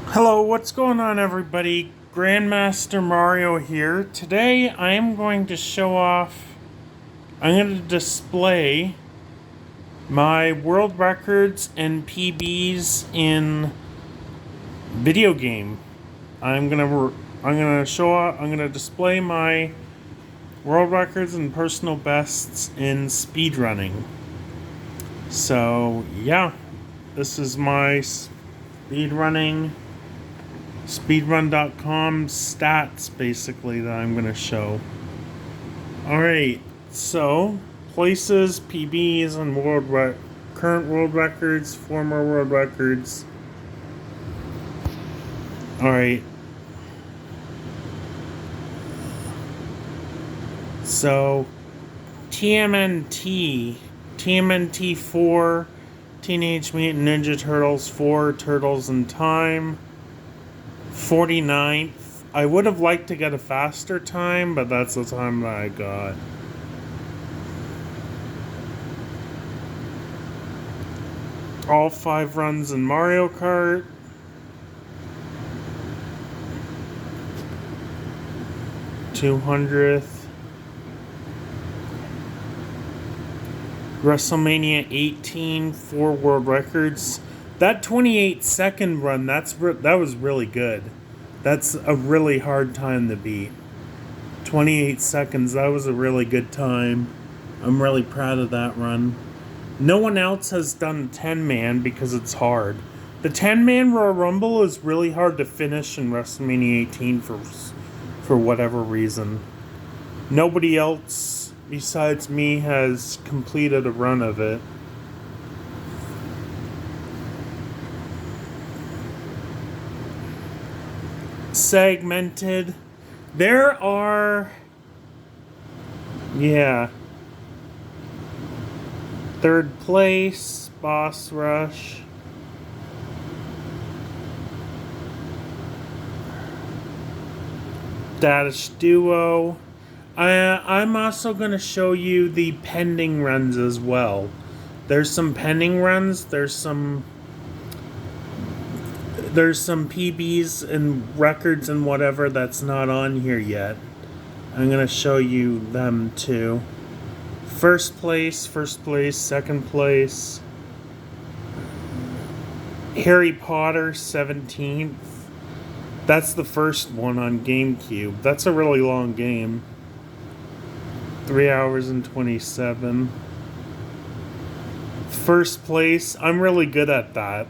Hello, what's going on, everybody? Grandmaster Mario here. Today I am going to show off, I'm going to display my world records and PBs in video game. I'm going to display my world records and personal bests in speedrunning. So, yeah, this is my speedrun.com stats basically that I'm going to show. Alright, so places, PBs, and current world records, former world records. Alright, so TMNT 4, Teenage Mutant Ninja Turtles 4, Turtles in Time, 49th. I would have liked to get a faster time, but that's the time that I got. All 5 runs in Mario Kart. #200th. WrestleMania 18, 4 world records. That 28-second run, that was really good. That's a really hard time to beat. 28 seconds, that was a really good time. I'm really proud of that run. No one else has done 10-man because it's hard. The 10-man Royal Rumble is really hard to finish in WrestleMania 18 for whatever reason. Nobody else besides me has completed a run of it. Segmented. There are... yeah. 3rd place, Boss Rush. Status Duo. I'm also going to show you the pending runs as well. There's some pending runs. There's some PBs and records and whatever that's not on here yet. I'm going to show you them too. First place, second place. Harry Potter 17th. That's the first one on GameCube. That's a really long game. 3 hours and 27. First place. I'm really good at that.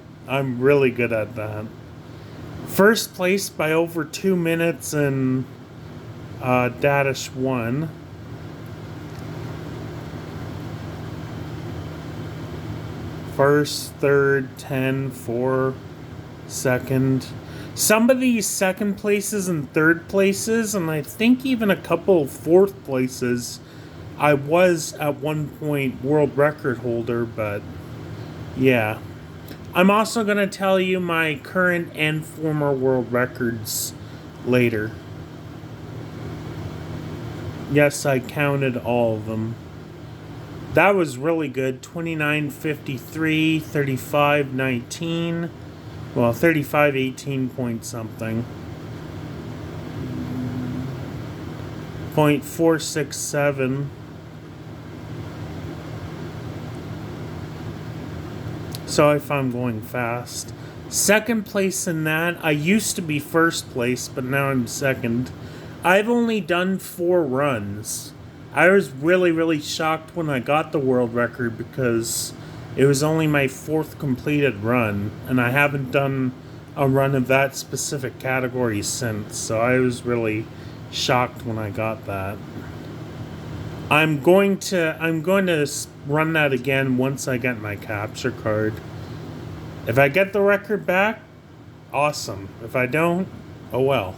First place by over 2 minutes in Dadish 1. First, third, 10, 4, second. Some of these second places and third places, and I think even a couple of fourth places, I was at one point world record holder, but yeah. I'm also going to tell you my current and former world records later. Yes, I counted all of them. That was really good. 29.53, 35.19. Well, 35.18 point something. 0.467. So if I'm going fast. Second place in that. I used to be first place, but now I'm second. I've only done 4 runs. I was really, really shocked when I got the world record because it was only my 4th completed run, and I haven't done a run of that specific category since, so I was really shocked when I got that. I'm going to run that again once I get my capture card. If I get the record back, awesome. If I don't, oh well.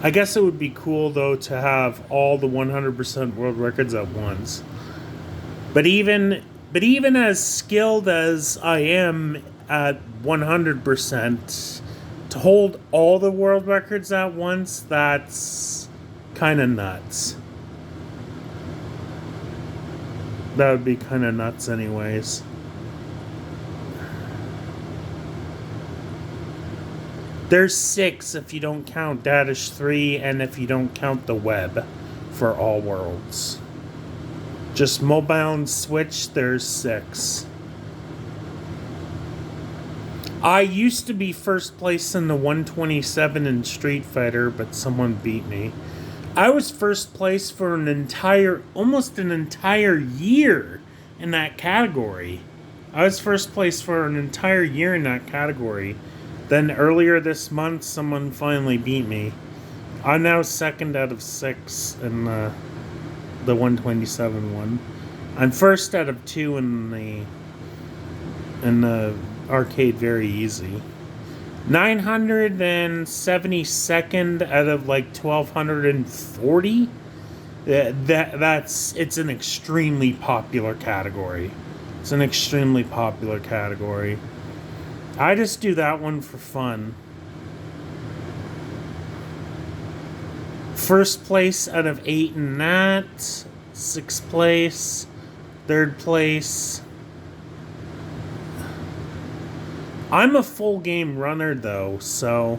I guess it would be cool, though, to have all the 100% world records at once. But even as skilled as I am at 100%, to hold all the world records at once, that's kind of nuts. That would be kind of nuts anyways. There's 6 if you don't count Dadish 3 and if you don't count the web for all worlds. Just mobile and Switch, there's 6. I used to be first place in the 127 in Street Fighter, but someone beat me. I was first place for almost an entire year in that category. I was first place for an entire year in that category. Then earlier this month, someone finally beat me. I'm now 2nd out of 6 in the 127 one. I'm 1st out of 2 in the arcade very easy. 972nd out of like 1240. It's an extremely popular category. It's an extremely popular category. I just do that one for fun. First place out of 8 in that. 6th place. 3rd place. I'm a full game runner though, so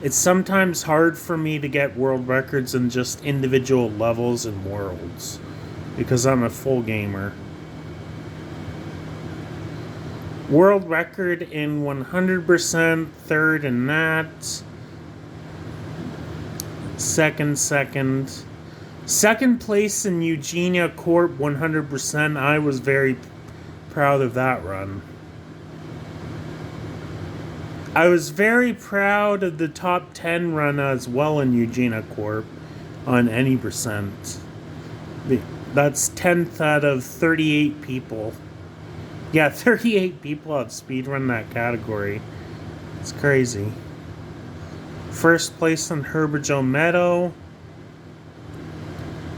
it's sometimes hard for me to get world records in just individual levels and worlds because I'm a full gamer. World record in 100%, 3rd in that. Second place in Eugenia Corp 100%. I was very proud of that run. I was very proud of the top 10 run as well in Eugenia Corp on any percent. That's 10th out of 38 people. Yeah, 38 people have speedrun that category. It's crazy. First place on Herberjo Meadow.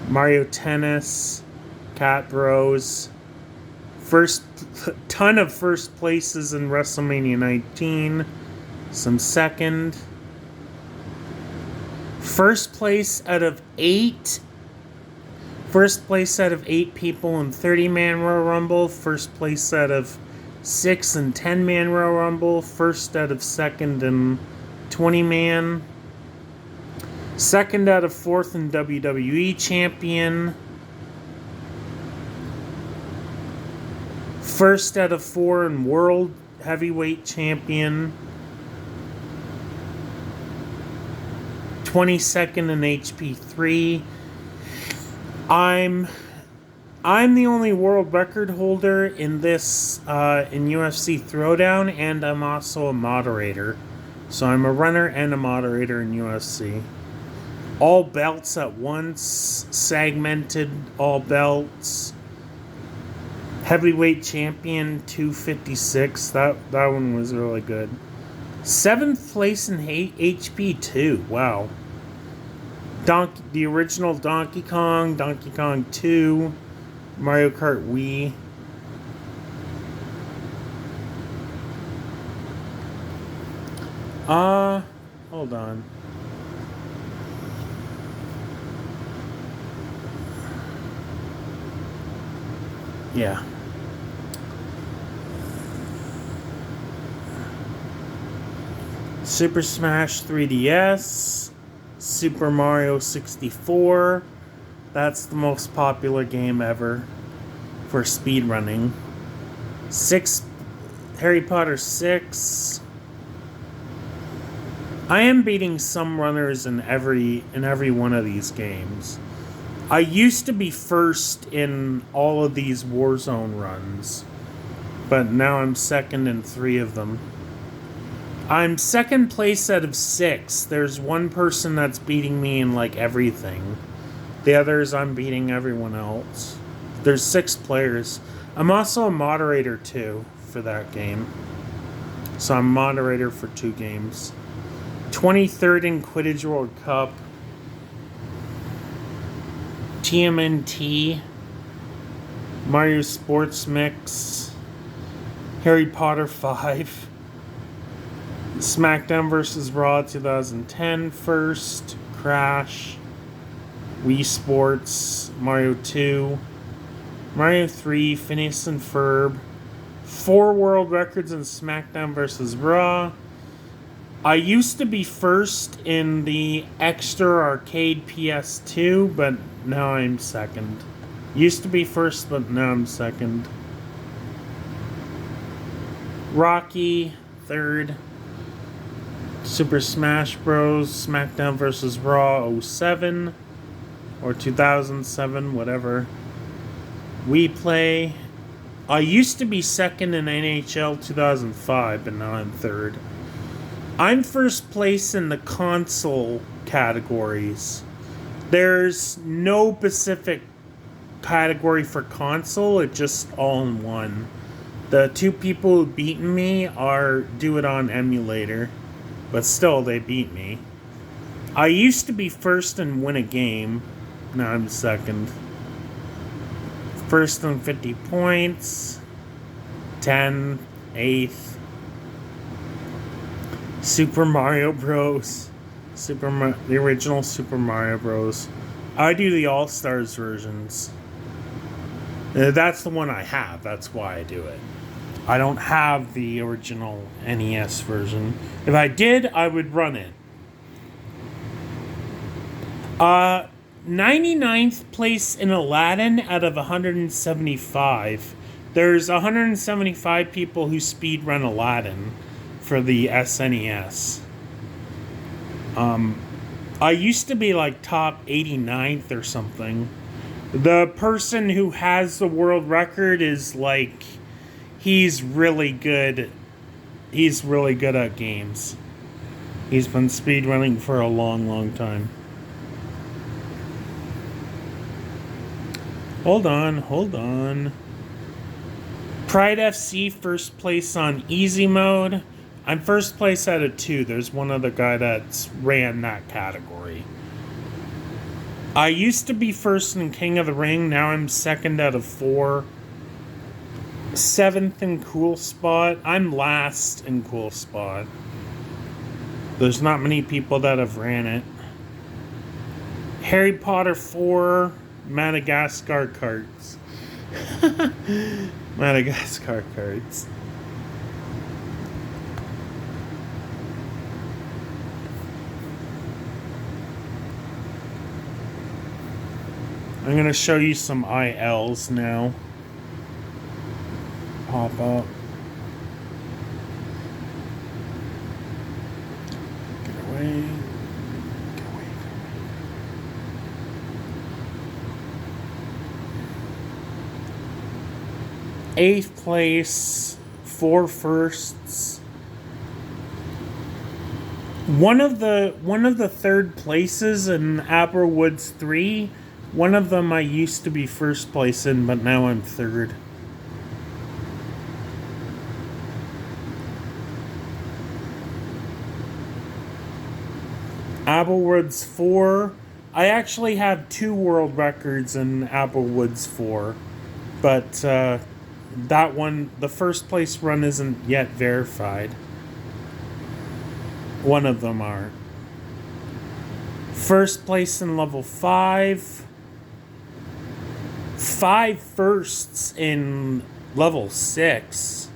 Mario Tennis. Cat Bros. Ton of first places in WrestleMania 19. Some second. First place out of 8 people in 30-man Royal Rumble. First place out of 6 in 10-man Royal Rumble. First out of 2nd in 20-man. Second out of 4th in WWE Champion. First out of 4 in World Heavyweight Champion. 22nd in HP3. I'm the only world record holder in this in UFC Throwdown, and I'm also a moderator. So I'm a runner and a moderator in UFC. All belts at once, segmented all belts. Heavyweight champion 256. That one was really good. 7th place in HP 2. Wow. The original Donkey Kong 2, Mario Kart Wii. Hold on. Yeah. Super Smash 3DS, Super Mario 64. That's the most popular game ever for speedrunning. Harry Potter 6. I am beating some runners in every one of these games. I used to be first in all of these Warzone runs, but now I'm second in 3 of them. I'm 2nd place out of 6. There's one person that's beating me in like everything. The others, I'm beating everyone else. There's 6 players. I'm also a moderator too for that game. So I'm moderator for 2 games. 23rd in Quidditch World Cup. TMNT. Mario Sports Mix. Harry Potter 5. SmackDown vs. Raw 2010 first. Crash. Wii Sports. Mario 2. Mario 3. Phineas and Ferb. 4 world records in SmackDown vs. Raw. I used to be first in the Extra Arcade PS2, but now I'm second. Used to be first, but now I'm second. Rocky, third. Super Smash Bros. SmackDown vs. Raw 07 or 2007, whatever. We Play. I used to be second in NHL 2005, but now I'm third. I'm first place in the console categories. There's no specific category for console, it's just all in one. The two people who beaten me do it on emulator. But still, they beat me. I used to be first and win a game. Now I'm second. First on 50 points. 10, 8th. Super Mario Bros. The original Super Mario Bros. I do the All-Stars versions. That's the one I have. That's why I do it. I don't have the original NES version. If I did, I would run it. 99th place in Aladdin out of 175. There's 175 people who speedrun Aladdin for the SNES. I used to be like top 89th or something. The person who has the world record is like... He's really good. He's really good at games. He's been speedrunning for a long, long time. Hold on. Pride FC first place on easy mode. I'm first place out of 2. There's one other guy that's ran that category. I used to be first in King of the Ring. Now I'm second out of 4. 7th in Cool Spot. I'm last in Cool Spot. There's not many people that have ran it. Harry Potter 4, Madagascar cards. Madagascar cards. I'm going to show you some ILs now. Pop up. Get away. Get away. 8th place, 4 firsts. One of the third places in Applewoods 3, one of them I used to be first place in, but now I'm third. Applewoods 4. I actually have 2 world records in Applewoods 4. But that one, the first place run isn't yet verified. One of them are. First place in level 5. 5 firsts in level 6.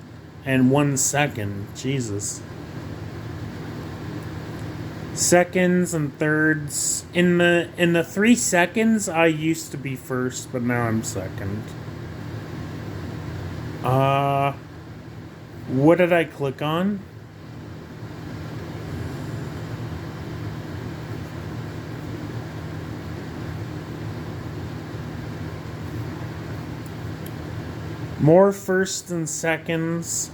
And 1 second. Jesus. Seconds and thirds. In the 3 seconds, I used to be first, but now I'm second. What did I click on? More firsts and seconds.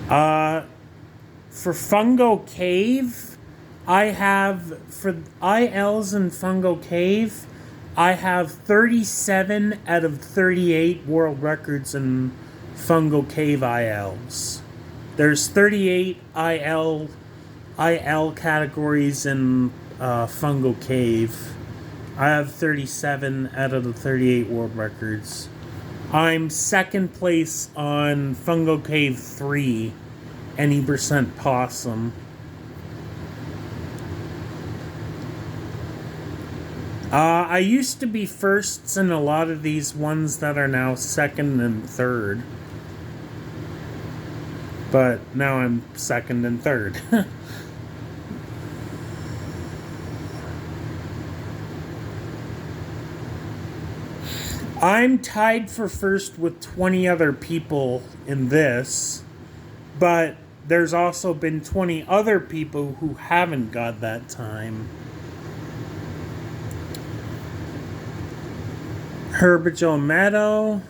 For Fungo Cave, I have, for ILs in Fungo Cave, I have 37 out of 38 world records in Fungo Cave ILs. There's 38 IL categories in Fungo Cave. I have 37 out of the 38 world records. I'm second place on Fungo Cave 3, any percent possum. I used to be firsts in a lot of these ones that are now second and third. But now I'm second and third. I'm tied for first with 20 other people in this, but there's also been 20 other people who haven't got that time. Herbagel Meadow.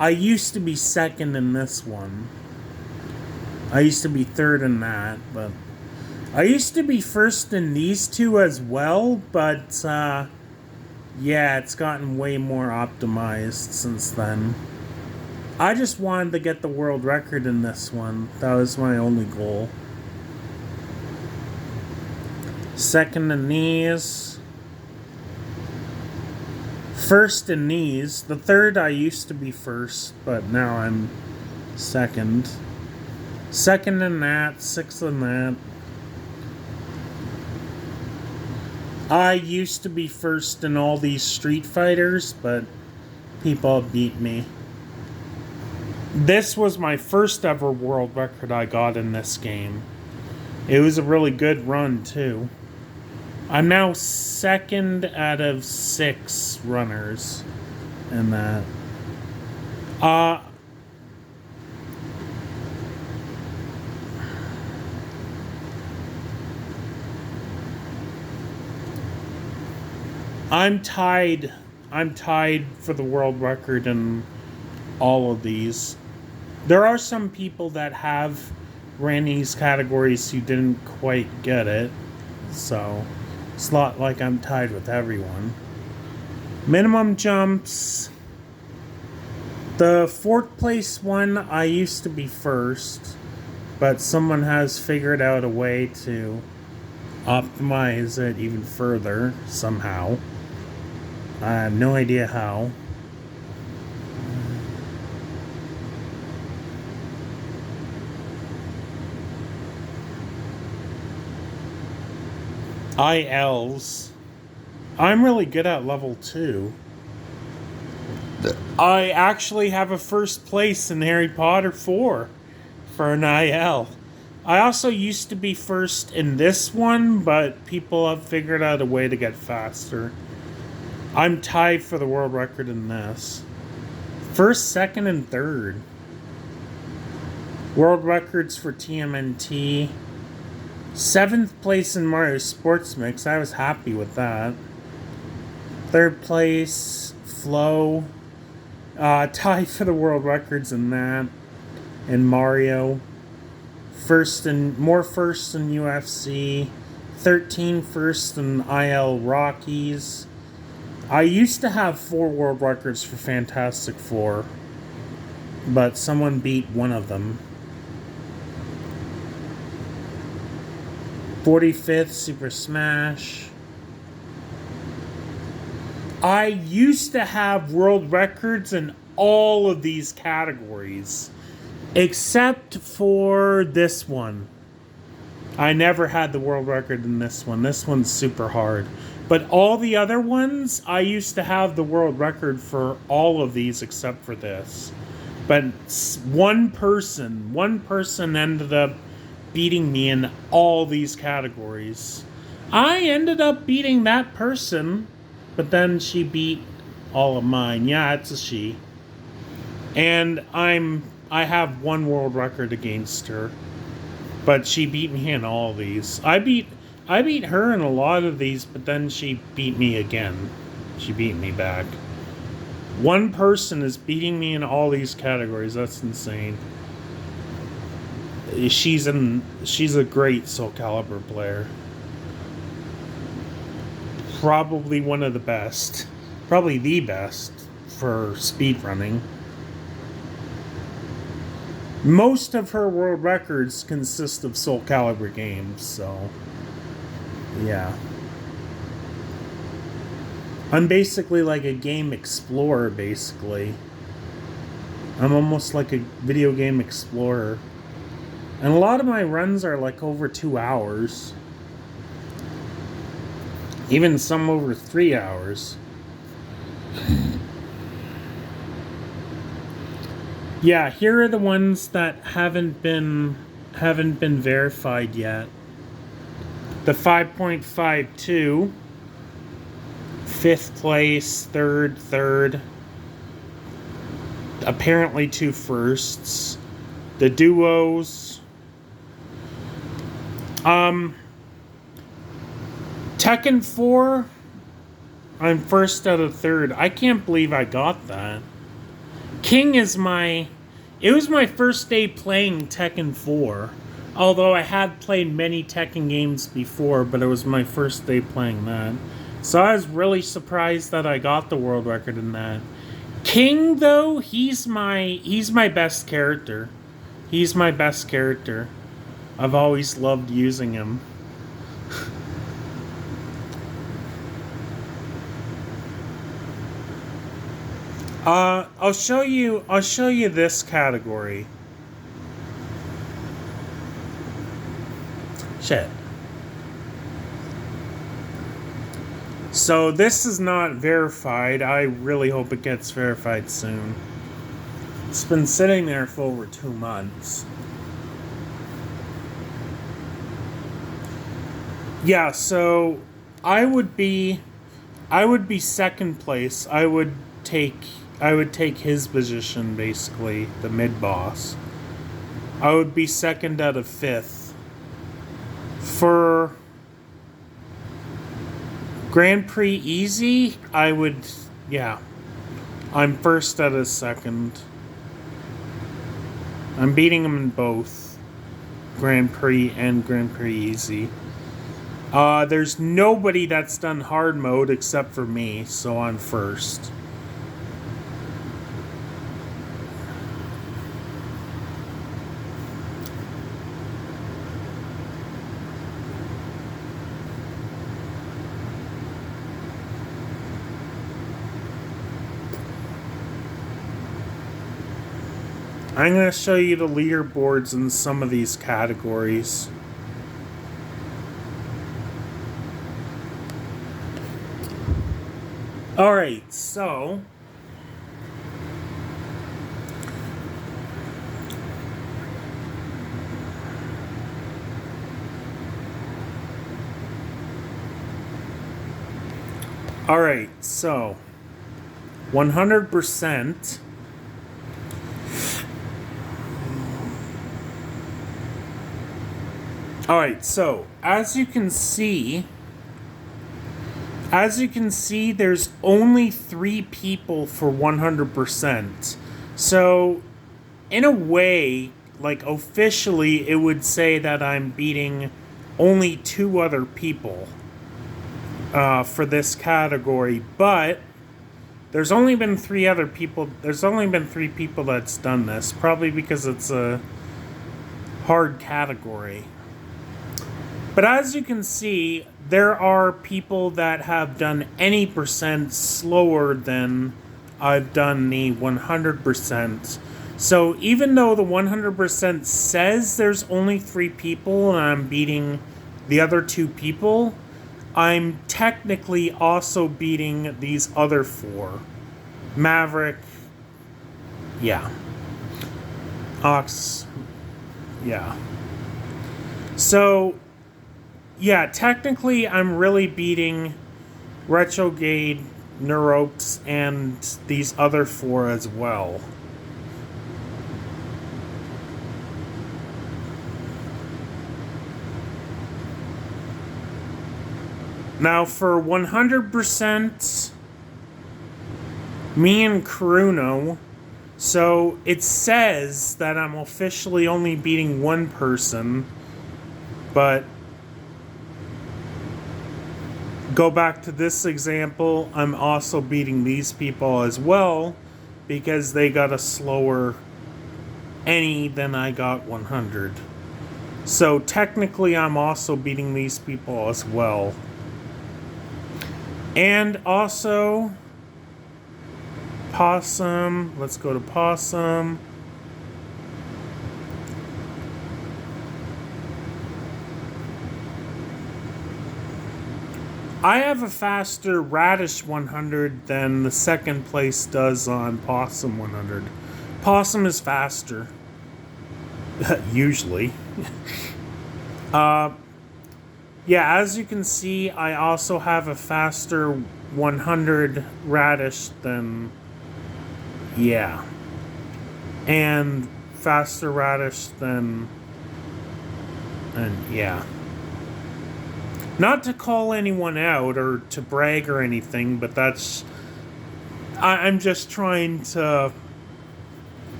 I used to be second in this one. I used to be third in that, but I used to be first in these two as well, but yeah, it's gotten way more optimized since then. I just wanted to get the world record in this one. That was my only goal. Second in these. First in these. The third I used to be first, but now I'm second. Second in that. Sixth in that. I used to be first in all these Street Fighters, but people beat me. This was my first ever world record I got in this game. It was a really good run, too. I'm now second out of 6 runners in that. I'm tied for the world record in all of these. There are some people that have ran these categories who didn't quite get it, so it's not like I'm tied with everyone. Minimum jumps. The 4th place one, I used to be first, but someone has figured out a way to optimize it even further somehow. I have no idea how. ILs. I'm really good at level 2. I actually have a first place in Harry Potter 4 for an IL. I also used to be first in this one, but people have figured out a way to get faster. I'm tied for the world record in this. First, second, and third. World records for TMNT. 7th place in Mario Sports Mix. I was happy with that. 3rd place, Flow. Tied for the world records in that. In Mario. First in UFC. 13 first in IL Rockies. I used to have 4 world records for Fantastic Four, but someone beat one of them. 45th Super Smash. I used to have world records in all of these categories, except for this one. I never had the world record in this one. This one's super hard. But all the other ones, I used to have the world record for all of these except for this. But one person ended up beating me in all these categories. I ended up beating that person, but then she beat all of mine. Yeah, it's a she. And I have one world record against her, but she beat me in all of these. I beat her in a lot of these, but then she beat me again. She beat me back. One person is beating me in all these categories. That's insane. She's a great Soul Calibur player. Probably one of the best. Probably the best for speedrunning. Most of her world records consist of Soul Calibur games, so yeah. I'm basically like a game explorer, basically. I'm almost like a video game explorer. And a lot of my runs are like over 2 hours. Even some over 3 hours. Yeah, here are the ones that haven't been verified yet. The 5.52, fifth place, third, apparently 2 firsts. The duos. Tekken 4, I'm first out of third. I can't believe I got that. King is it was my first day playing Tekken 4. Although I had played many Tekken games before, but it was my first day playing that. So I was really surprised that I got the world record in that. King, though, he's my best character. He's my best character. I've always loved using him. I'll show you this category. Shit. So this is not verified. I really hope it gets verified soon. It's been sitting there for over 2 months. Yeah, so I would be second place. I would take his position, basically, the mid boss. I would be second out of 5th. For Grand Prix Easy, I'm first out of 2nd. I'm beating him in both Grand Prix and Grand Prix Easy. There's nobody that's done hard mode except for me, so I'm first. I'm going to show you the leaderboards in some of these categories. Alright, so Alright, so 100%. Alright, so as you can see, there's only 3 people for 100%. So, in a way, like officially, it would say that I'm beating only 2 other people for this category. But there's only been 3 other people. There's only been 3 people that's done this, probably because it's a hard category. But as you can see, there are people that have done any percent slower than I've done the 100%. So even though the 100% says there's only 3 people and I'm beating the other 2 people, I'm technically also beating these other 4. Maverick, yeah. Ox, yeah. So, yeah, technically I'm really beating Retrograde, Neurox, and these other 4 as well. Now for 100%, me and Karuno, so it says that I'm officially only beating 1 person, but go back to this example, I'm also beating these people as well because they got a slower any than I got 100. So technically I'm also beating these people as well. And also Possum, let's go to Possum. I have a faster Radish 100 than the second place does on Possum 100. Possum is faster. Usually. Yeah, as you can see, I also have a faster 100 radish than... Yeah. And faster radish than... And yeah. Not to call anyone out or to brag or anything, but that's... I'm just trying to,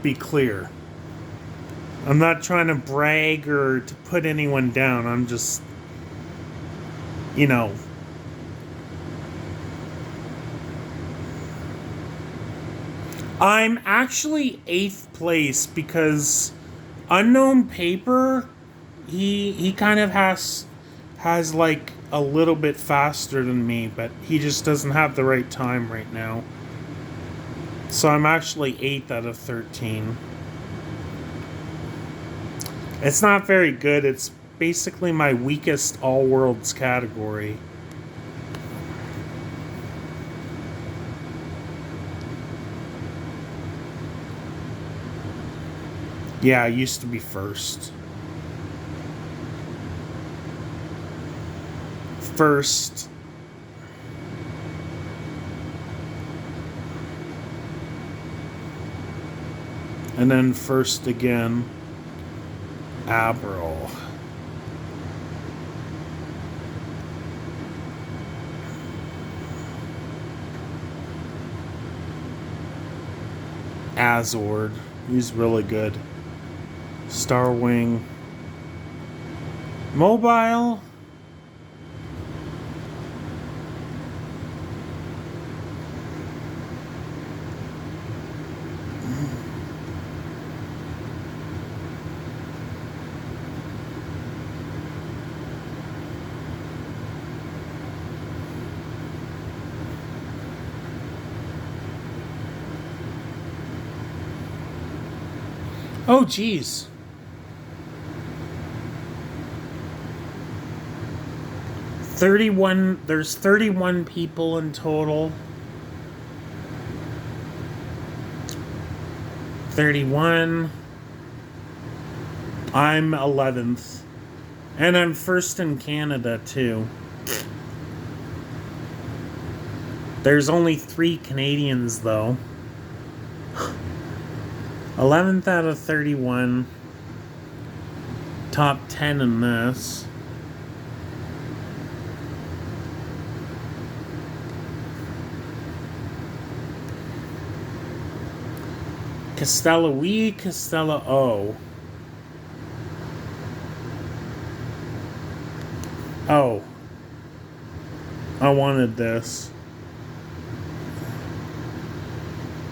be clear. I'm not trying to brag or to put anyone down. I'm just, I'm actually 8th place because Unknown Paper, he kind of has like a little bit faster than me, but he just doesn't have the right time right now. So I'm actually 8th out of 13. It's not very good. It's basically my weakest all worlds category. Yeah, I used to be first. First. And then first again. Abril. Azord. He's really good. Starwing. Mobile. Oh, geez. There's 31 people in total. 31. I'm 11th. And I'm first in Canada, too. There's only 3 Canadians, though. 11th out of 31. Top 10 in this. Castella Oui, Castella O. Oh. I wanted this.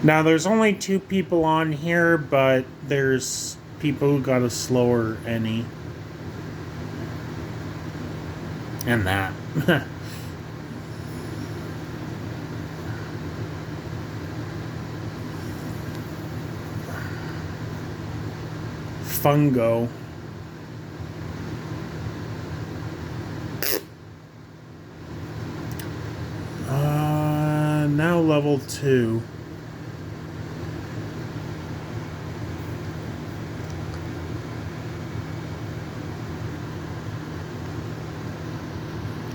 Now, there's only 2 people on here, but there's people who got a slower any. And that. Fungo. Now level 2.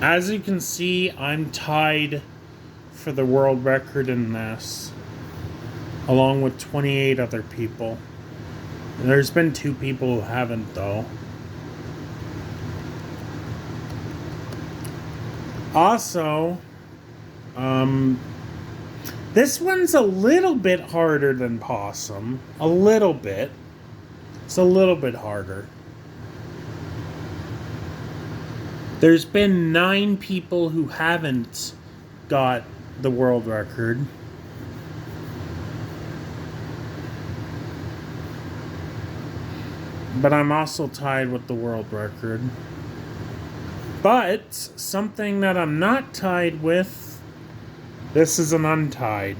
As you can see, I'm tied for the world record in this, along with 28 other people. There's been 2 people who haven't, though. Also, this one's a little bit harder than Possum. A little bit. It's a little bit harder. There's been 9 people who haven't got the world record. But I'm also tied with the world record. But something that I'm not tied with, this is an untied.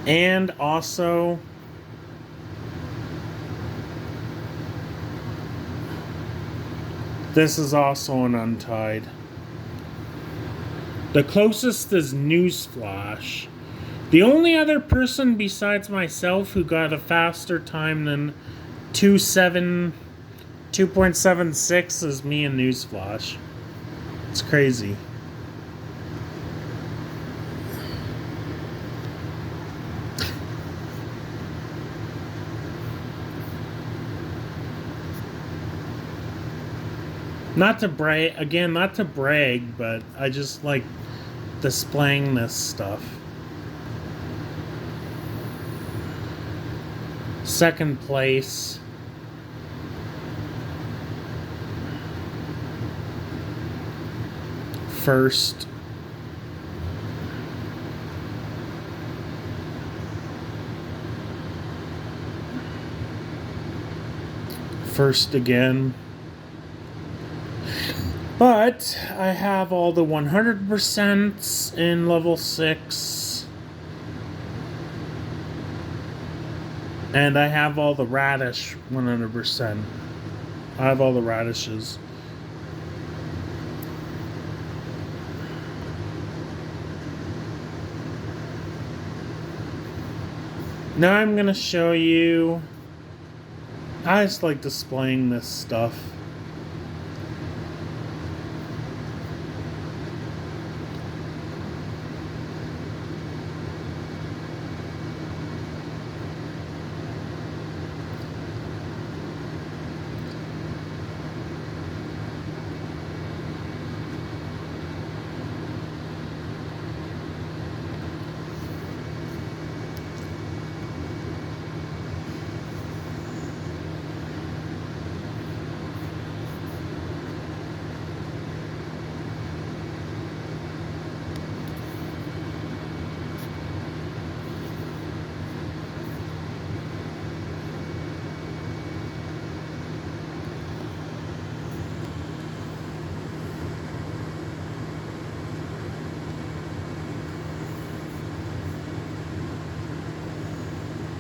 And also, this is also an untied. The closest is Newsflash. The only other person besides myself who got a faster time than 2.76 is me and Newsflash. It's crazy. Not to brag, but I just like displaying this stuff. Second place. First. First again. But I have all the 100% in level 6. And I have all the radish 100%. I have all the radishes. Now I'm going to show you. I just like displaying this stuff.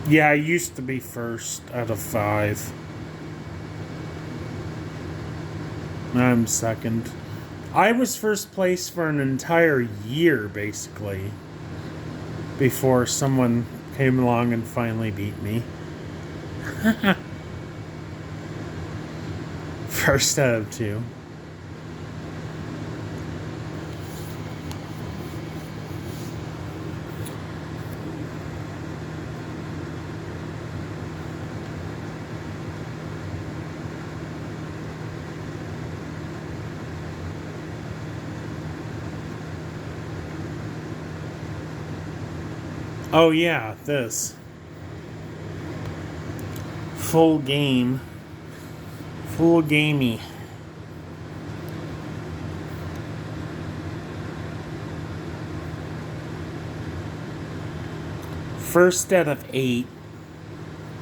Yeah, I used to be first out of 5. I'm second. I was first place for an entire year, basically, before someone came along and finally beat me. First out of 2. Oh yeah, this. Full game. Full gamey. First out of 8.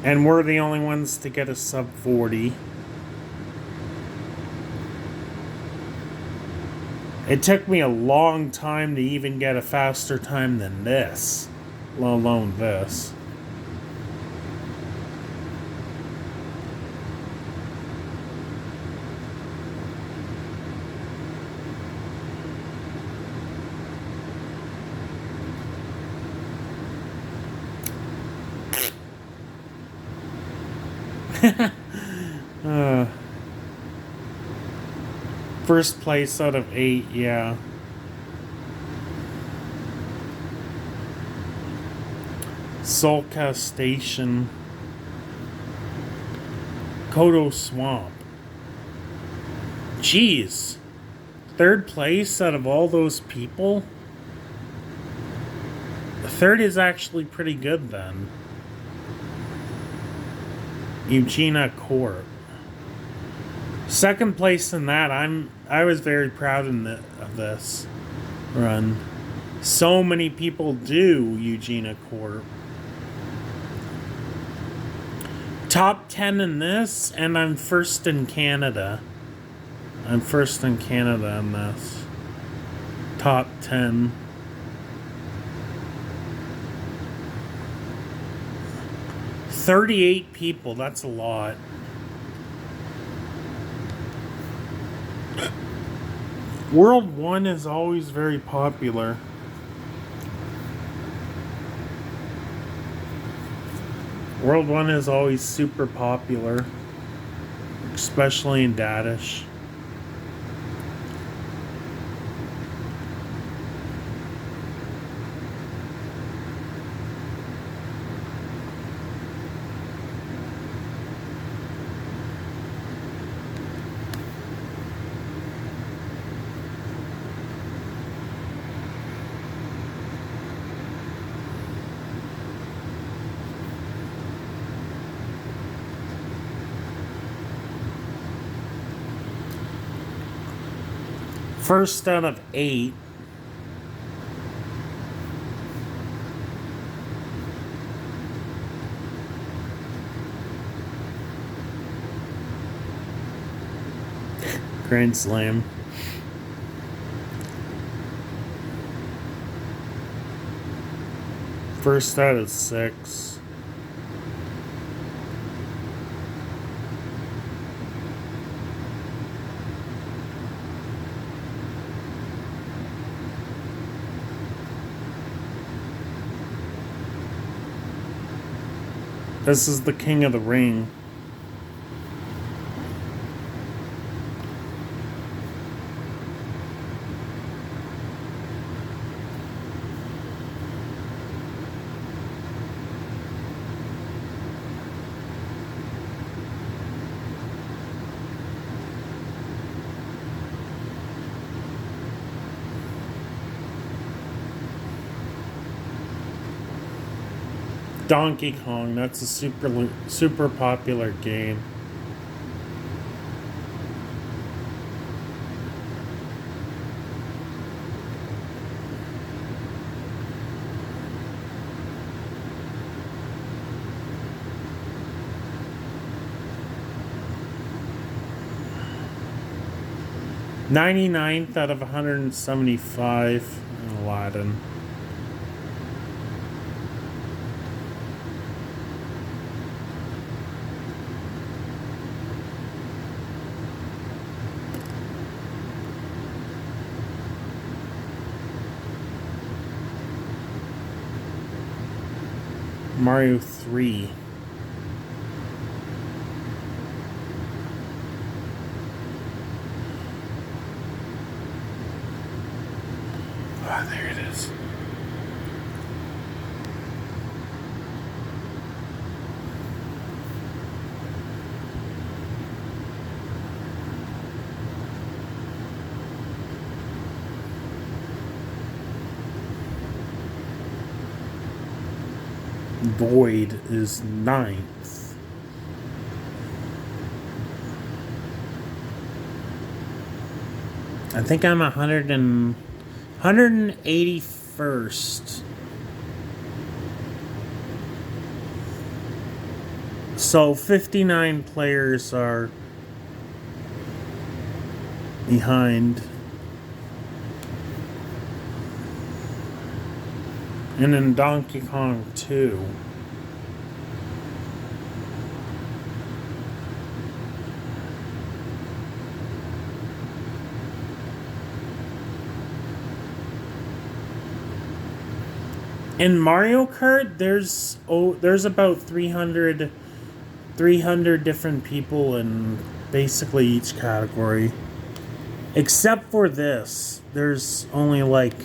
And we're the only ones to get a sub 40. It took me a long time to even get a faster time than this. Let alone this. First place out of 8, yeah. Solka Station. Kodo Swamp. Jeez. Third place out of all those people? The third is actually pretty good then. Eugenia Court. Second place in that, I was very proud of this run. So many people do Eugenia Court. Top 10 in this, and I'm first in Canada. I'm first in Canada in this. Top 10. $38 people, that's a lot. World 1 is always very popular. World 1 is always super popular, especially in Dadish. First out of 8. Grand Slam. First out of 6. This is the King of the Ring. Donkey Kong, that's a super popular game. '99th out of 175. Aladdin. Mario 3. Ah, there it is. Void is 9th. I think I'm 181st. So 59 players are behind. And in Donkey Kong 2. In Mario Kart, there's about 300 different people in basically each category. Except for this, there's only like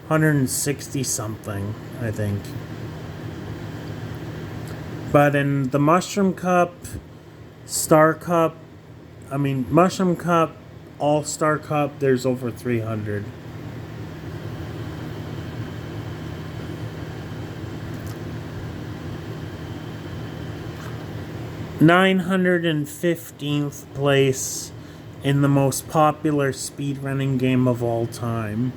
160 something, I think. But in the Mushroom Cup, Mushroom Cup, All-Star Cup, there's over 300. (915th place in the most popular speedrunning game of all time.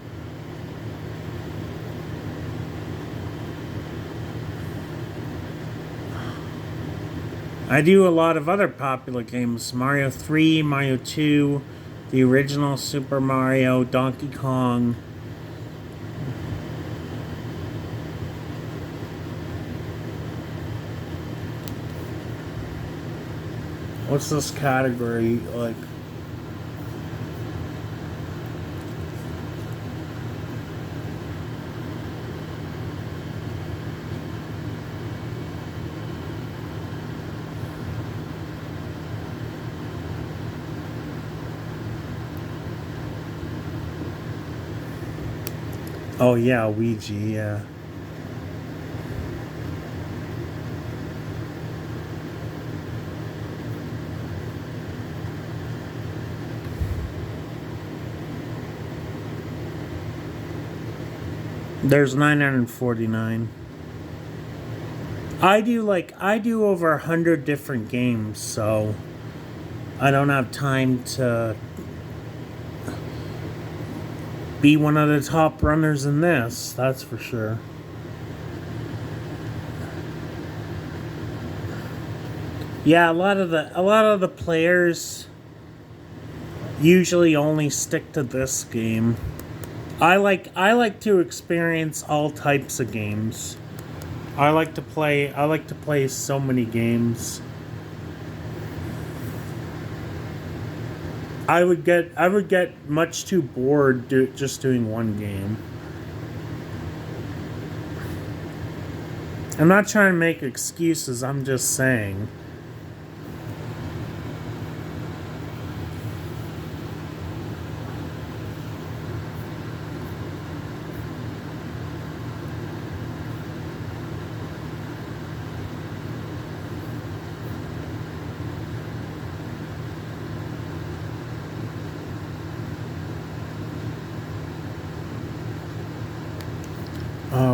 I do a lot of other popular games. Mario 3, Mario 2, the original Super Mario, Donkey Kong. What's this category like? Oh yeah, Ouija, yeah. There's 949. I do over 100 different games, so I don't have time to be one of the top runners in this, that's for sure. Yeah, a lot of the players usually only stick to this game. I like to experience all types of games. I like to play so many games. I would get much too bored just doing one game. I'm not trying to make excuses, I'm just saying.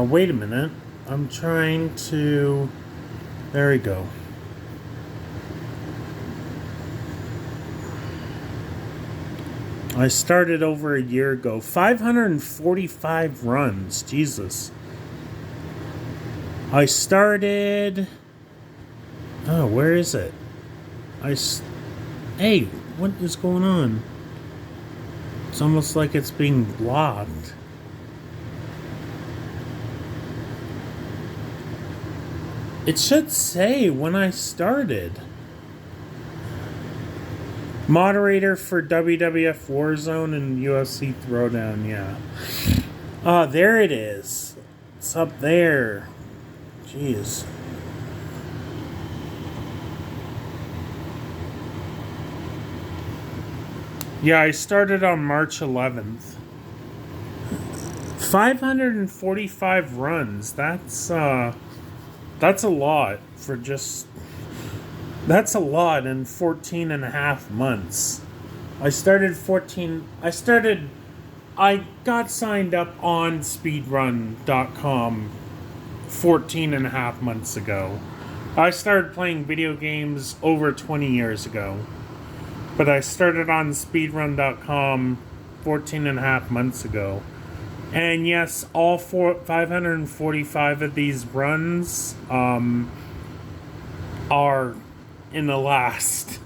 Wait a minute. I'm trying to... There we go. I started over a year ago. 545 runs. Jesus. I started... Oh, where is it? Hey, what is going on? It's almost like it's being blocked. It should say when I started. Moderator for WWF Warzone and UFC Throwdown, yeah. Ah, there it is. It's up there. Jeez. Yeah, I started on March 11th. 545 runs. That's a lot for just... That's a lot in 14 and a half months. I got signed up on speedrun.com 14 and a half months ago. I started playing video games over 20 years ago. But I started on speedrun.com 14 and a half months ago. And yes, all 545 of these runs are in the last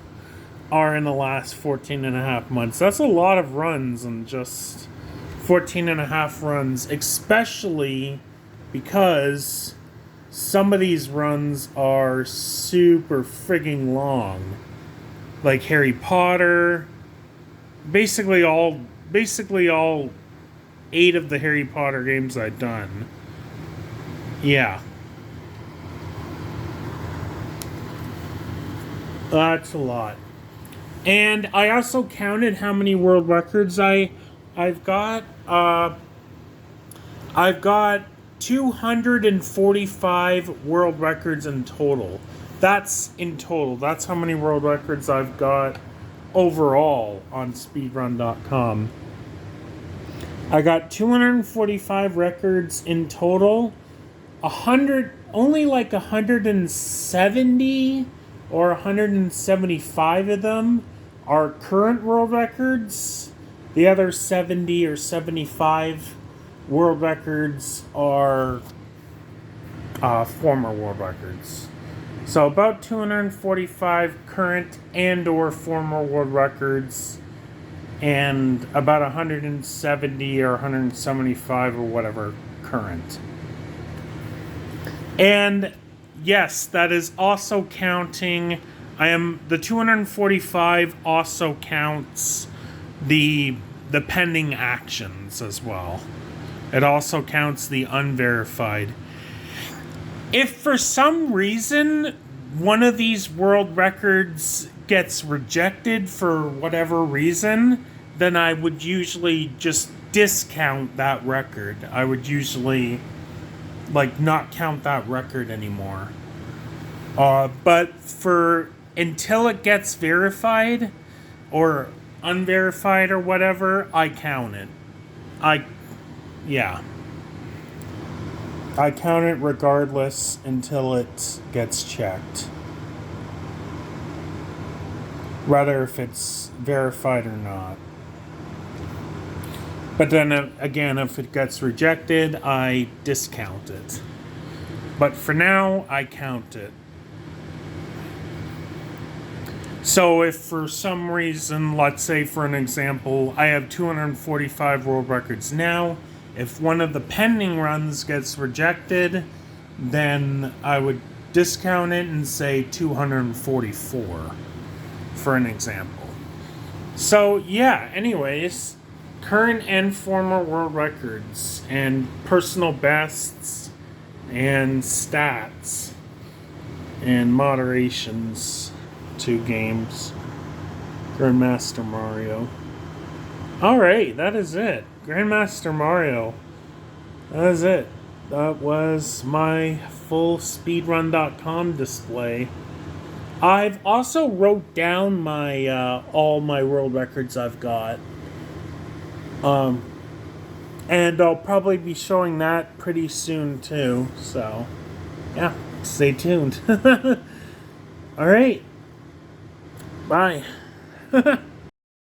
14 and a half months. That's a lot of runs in just 14 and a half runs, especially because some of these runs are super frigging long. Like Harry Potter, basically all 8 of the Harry Potter games I've done. Yeah. That's a lot. And I also counted how many world records I've got. I've got 245 world records in total. That's in total. That's how many world records I've got overall on speedrun.com. I got 245 records in total. Only like 170 or 175 of them are current world records. The other 70 or 75 world records are former world records. So about 245 current and or former world records, and about 170 or 175 or whatever current. And yes, that is also counting. The 245 also counts the pending actions as well. It also counts the unverified. If for some reason one of these world records gets rejected for whatever reason, then I would usually just discount that record. I would usually, like, not count that record anymore. But until it gets verified or unverified or whatever, I count it. Yeah. I count it regardless until it gets checked. Whether if it's verified or not. But then again, if it gets rejected, I discount it. But for now, I count it. So if for some reason, let's say for an example, I have 245 world records now, if one of the pending runs gets rejected, then I would discount it and say 244, for an example. So yeah, anyways, current and former world records and personal bests and stats and moderations to games. Grandmaster Mario. Alright, that is it. Grandmaster Mario. That is it. That was my full speedrun.com display. I've also wrote down my all my world records I've got. And I'll probably be showing that pretty soon too. So, yeah, stay tuned. Alright. Bye.